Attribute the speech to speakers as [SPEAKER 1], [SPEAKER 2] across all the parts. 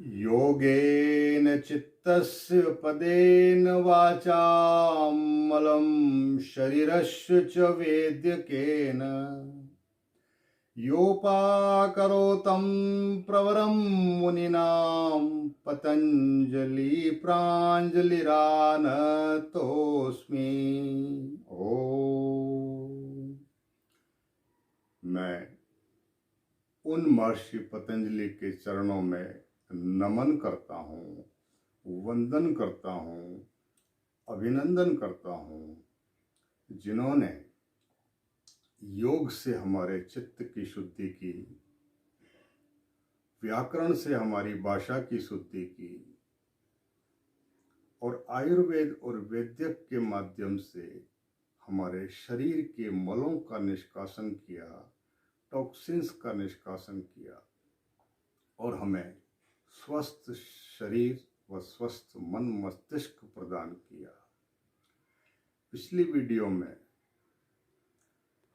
[SPEAKER 1] योगेन चित्तस्य पदेन वाचां मलं शरीरस्य च वेद्यकेन योपाकरोतं प्रवरं मुनीनां पतञ्जलि प्राञ्जलिरानतोऽस्मि। ओम। मैं उन महर्षि पतंजलि के चरणों में नमन करता हूँ, वंदन करता हूँ, अभिनंदन करता हूँ, जिन्होंने योग से हमारे चित्त की शुद्धि की, व्याकरण से हमारी भाषा की शुद्धि की और आयुर्वेद और वैद्यक के माध्यम से हमारे शरीर के मलों का निष्कासन किया, टॉक्सिन्स का निष्कासन किया और हमें स्वस्थ शरीर व स्वस्थ मन मस्तिष्क प्रदान किया। पिछली वीडियो में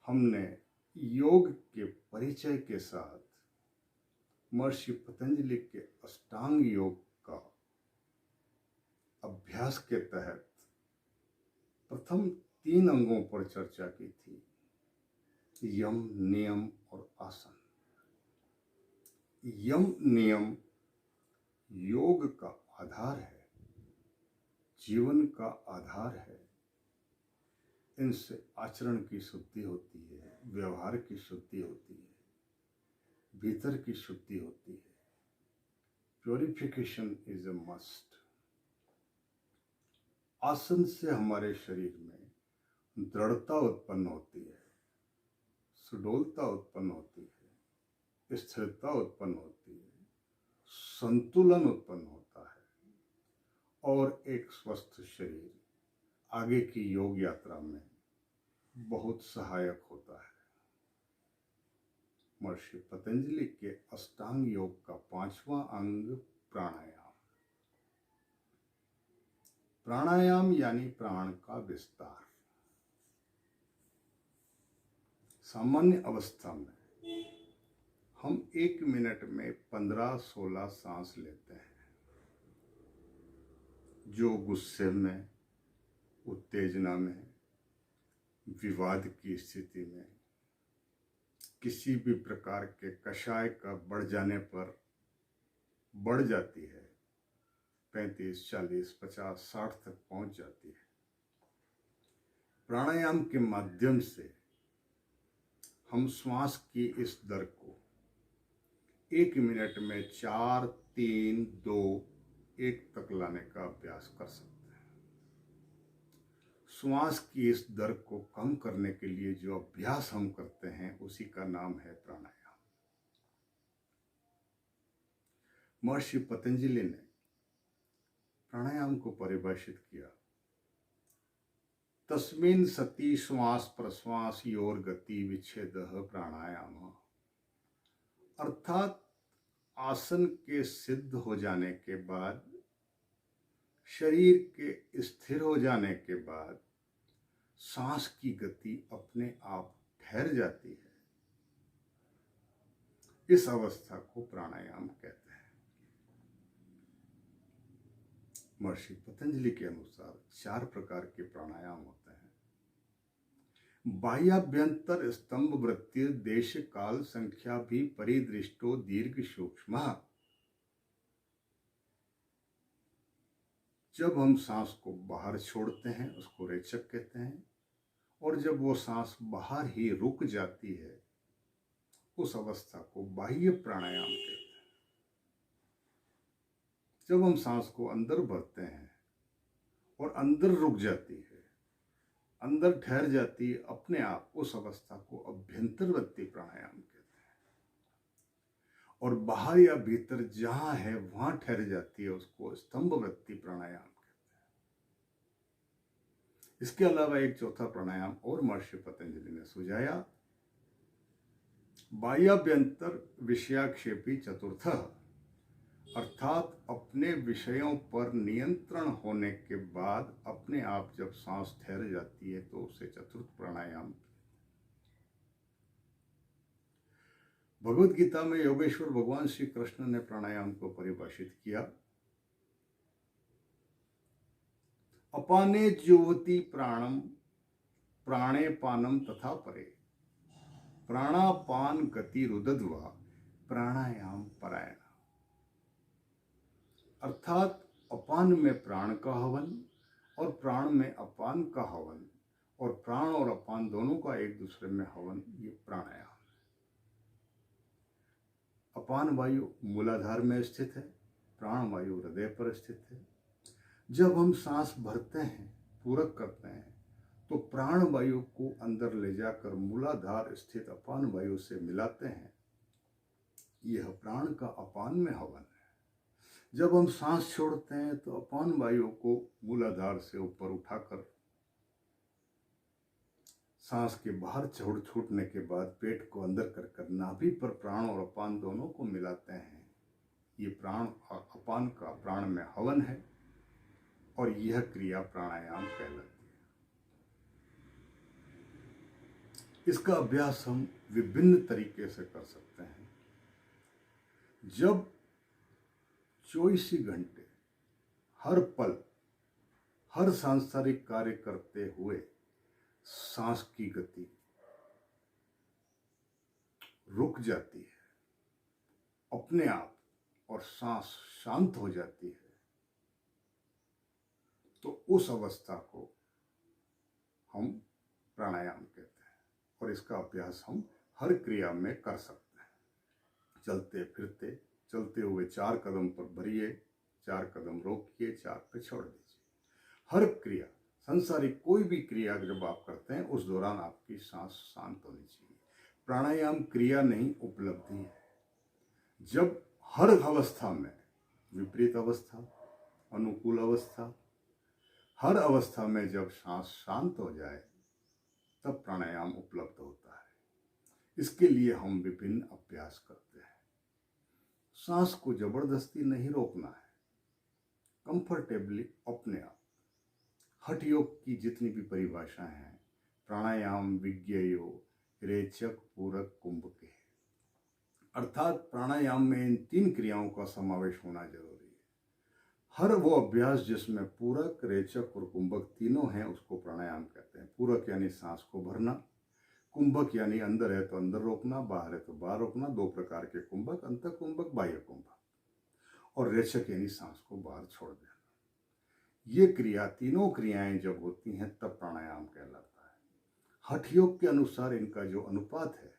[SPEAKER 1] हमने योग के परिचय के साथ महर्षि पतंजलि के अष्टांग योग का अभ्यास के तहत प्रथम 3 अंगों पर चर्चा की थी, यम, नियम और आसन। यम नियम योग का आधार है, जीवन का आधार है। इनसे आचरण की शुद्धि होती है, व्यवहार की शुद्धि होती है, भीतर की शुद्धि होती है। Purification is a must. आसन से हमारे शरीर में दृढ़ता उत्पन्न होती है, सुडौलता उत्पन्न होती है, स्थिरता उत्पन्न होती है, संतुलन उत्पन्न होता है और एक स्वस्थ शरीर आगे की योग यात्रा में बहुत सहायक होता है। महर्षि पतंजलि के अष्टांग योग का 5वां अंग प्राणायाम। प्राणायाम यानी प्राण का विस्तार। सामान्य अवस्था में हम 1 मिनट में 15-16 सांस लेते हैं। जो गुस्से में, उत्तेजना में, विवाद की स्थिति में, किसी भी प्रकार के कषाय का बढ़ जाने पर बढ़ जाती है, 35, 40, 50, 60 तक पहुंच जाती है। प्राणायाम के माध्यम से हम श्वास की इस दर को 1 मिनट में 4, 3, 2, 1 तक लाने का अभ्यास कर सकते हैं। श्वास की इस दर को कम करने के लिए जो अभ्यास हम करते हैं उसी का नाम है प्राणायाम। महर्षि पतंजलि ने प्राणायाम को परिभाषित किया, तस्मिन् सति श्वास प्रश्वास योर गति विच्छेदः प्राणायाम। अर्थात आसन के सिद्ध हो जाने के बाद, शरीर के स्थिर हो जाने के बाद सांस की गति अपने आप ठहर जाती है। इस अवस्था को प्राणायाम कहते हैं। महर्षि पतंजलि के अनुसार 4 प्रकार के प्राणायाम होते हैं। बाह्याभ्यंतर स्तंभ वृत्ति देश काल संख्या भी परिदृष्टो दीर्घ सूक्ष्म। जब हम सांस को बाहर छोड़ते हैं उसको रेचक कहते हैं, और जब वो सांस बाहर ही रुक जाती है उस अवस्था को बाह्य प्राणायाम कहते हैं। जब हम सांस को अंदर भरते हैं और अंदर रुक जाती है, अंदर ठहर जाती है अपने आप, उस अवस्था को अभ्यंतरवर्ती प्राणायाम कहते हैं। और बाहर या भीतर जहां है वहां ठहर जाती है उसको स्तंभवृत्ति प्राणायाम कहते हैं। इसके अलावा एक चौथा प्राणायाम और महर्षि पतंजलि ने सुझाया, बाह्याभ्यंतर विषयाक्षेपी चतुर्थ। अर्थात अपने विषयों पर नियंत्रण होने के बाद अपने आप जब सांस ठहर जाती है तो उसे चतुर्थ प्राणायाम। भगवत गीता में योगेश्वर भगवान श्री कृष्ण ने प्राणायाम को परिभाषित किया, अपाने जुह्वति प्राणम प्राणे पानम तथा परे, प्राणापान गति रुदध्वा प्राणायाम परायण। अर्थात अपान में प्राण का हवन और प्राण में अपान का हवन, और प्राण और अपान दोनों का एक दूसरे में हवन, ये प्राणायाम। अपान वायु मूलाधार में स्थित है, प्राण वायु हृदय पर स्थित है। जब हम सांस भरते हैं, पूरक करते हैं, तो प्राण वायु को अंदर ले जाकर मूलाधार स्थित अपान वायु से मिलाते हैं। यह प्राण का अपान में हवन है। जब हम सांस छोड़ते हैं तो अपान वायु को मूलाधार से ऊपर उठाकर सांस के बाहर छूटने के बाद पेट को अंदर कर नाभि पर प्राण और अपान दोनों को मिलाते हैं। ये प्राण और अपान का प्राण में हवन है और यह क्रिया प्राणायाम कहलाती है। इसका अभ्यास हम विभिन्न तरीके से कर सकते हैं। जब 24 घंटे हर पल हर सांसारिक कार्य करते हुए सांस की गति रुक जाती है अपने आप और सांस शांत हो जाती है, तो उस अवस्था को हम प्राणायाम कहते हैं और इसका अभ्यास हम हर क्रिया में कर सकते हैं। चलते फिरते, चलते हुए 4 कदम पर भरिए, 4 कदम रोकिए, 4 पे छोड़ दीजिए। हर क्रिया, संसारिक कोई भी क्रिया जब आप करते हैं उस दौरान आपकी सांस शांत होनी चाहिए। प्राणायाम क्रिया नहीं, उपलब्धि है। जब हर अवस्था में, विपरीत अवस्था, अनुकूल अवस्था, हर अवस्था में जब सांस शांत हो जाए तब प्राणायाम उपलब्ध होता है। इसके लिए हम विभिन्न अभ्यास करते हैं। सांस को जबरदस्ती नहीं रोकना है, कंफर्टेबली अपने आप। हठ योग की जितनी भी परिभाषाएं हैं, प्राणायाम, विज्ञ योग, रेचक, पूरक, कुंभक है। अर्थात प्राणायाम में इन 3 क्रियाओं का समावेश होना जरूरी है। हर वो अभ्यास जिसमें पूरक, रेचक और कुंभक तीनों हैं उसको प्राणायाम कहते हैं। पूरक यानी सांस को भरना, कुंभक यानी अंदर है तो अंदर रोकना, बाहर है तो बाहर रोकना। 2 प्रकार के कुंभक, अंतः कुंभक, बाह्य कुंभक। और रेचक यानी सांस को बाहर छोड़ देना। ये क्रिया, तीनों क्रियाएं जब होती हैं तब प्राणायाम कहलाता है। हठ योग के अनुसार इनका जो अनुपात है,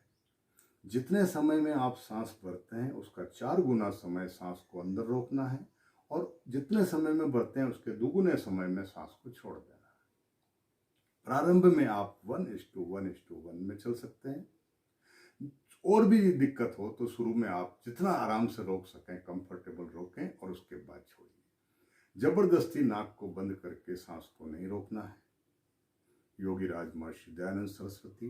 [SPEAKER 1] जितने समय में आप सांस भरते हैं उसका 4 गुना समय सांस को अंदर रोकना है और जितने समय में भरते हैं उसके 2 गुने समय में सांस को छोड़ देना है। प्रारंभ में आप 1:1:1 में चल सकते हैं। और भी दिक्कत हो तो शुरू में आप जितना आराम से रोक सकें, कंफर्टेबल रोकें और उसके बाद छोड़िए। जबरदस्ती नाक को बंद करके सांस को नहीं रोकना है। योगी राज महर्षि दयानंद सरस्वती,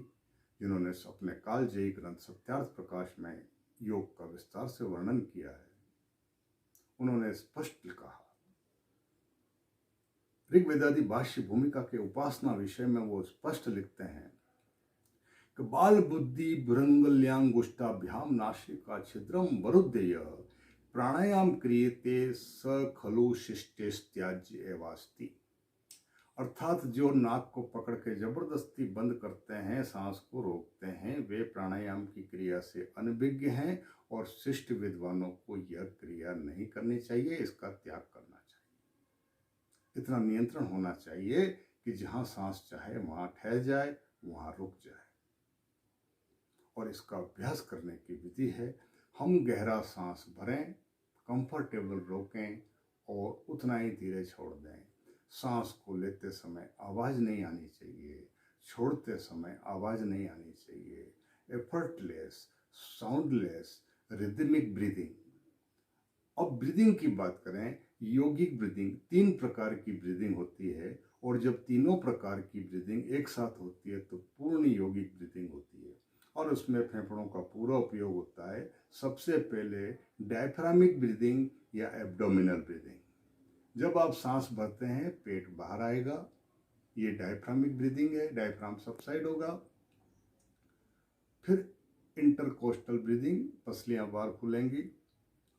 [SPEAKER 1] जिन्होंने अपने कालजयी ग्रंथ सत्यार्थ प्रकाश में योग का विस्तार से वर्णन किया है, उन्होंने स्पष्ट कहा, ऋग्वेदादि भाष्य भूमिका के उपासना विषय में वो स्पष्ट लिखते हैं कि बाल बुद्धि भृंगल्याङ्गुष्ठाभ्याम नासिका छिद्रम वरुद्धेय प्राणायाम क्रियते स खलु शिष्टेस्त्याज्य एवास्ति। अर्थात जो नाक को पकड़ के जबरदस्ती बंद करते हैं, सांस को रोकते हैं, वे प्राणायाम की क्रिया से अनभिज्ञ हैं और शिष्ट विद्वानों को यह क्रिया नहीं करनी चाहिए, इसका त्याग करना चाहिए। इतना नियंत्रण होना चाहिए कि जहां सांस चाहे वहां ठहर जाए, वहां रुक जाए। और इसका अभ्यास करने की विधि है, हम गहरा सांस भरें, कंफर्टेबल रोकें और उतना ही धीरे छोड़ दें। सांस को लेते समय आवाज़ नहीं आनी चाहिए, छोड़ते समय आवाज़ नहीं आनी चाहिए। Effortless, soundless, rhythmic breathing. अब ब्रीदिंग की बात करें, योगिक ब्रीदिंग 3 प्रकार की ब्रीदिंग होती है और जब तीनों प्रकार की ब्रीदिंग एक साथ होती है तो पूर्ण योगिक ब्रीदिंग होती है और उसमें फेफड़ों का पूरा उपयोग होता है। सबसे पहले डायफ्रामिक ब्रीदिंग या एब्डोमिनल ब्रीदिंग। जब आप सांस भरते हैं पेट बाहर आएगा, ये डायफ्रामिक ब्रीदिंग है, डायफ्राम सबसाइड होगा। फिर इंटरकोस्टल ब्रीदिंग, पसलियाँ बाहर खुलेंगी,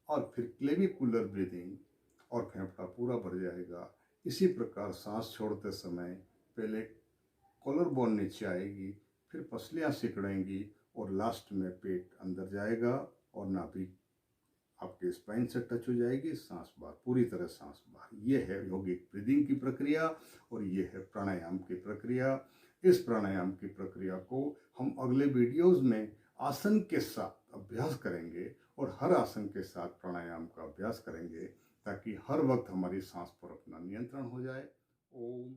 [SPEAKER 1] और फिर क्लेविकुलर ब्रीदिंग, और फेफड़ा पूरा भर जाएगा। इसी प्रकार सांस छोड़ते समय पहले कॉलर बोन नीचे आएगी, फिर पसलियाँ सिकुड़ेंगी, और लास्ट में पेट अंदर जाएगा और नाभि आपके स्पाइन से टच हो जाएगी। सांस बाहर, पूरी तरह सांस बाहर। ये है योगिक ब्रीदिंग की प्रक्रिया, और ये है प्राणायाम की प्रक्रिया। इस प्राणायाम की प्रक्रिया को हम अगले वीडियोस में आसन के साथ अभ्यास करेंगे, और हर आसन के साथ प्राणायाम का अभ्यास करेंगे, ताकि हर वक्त हमारी सांस पर अपना नियंत्रण हो जाए। ओम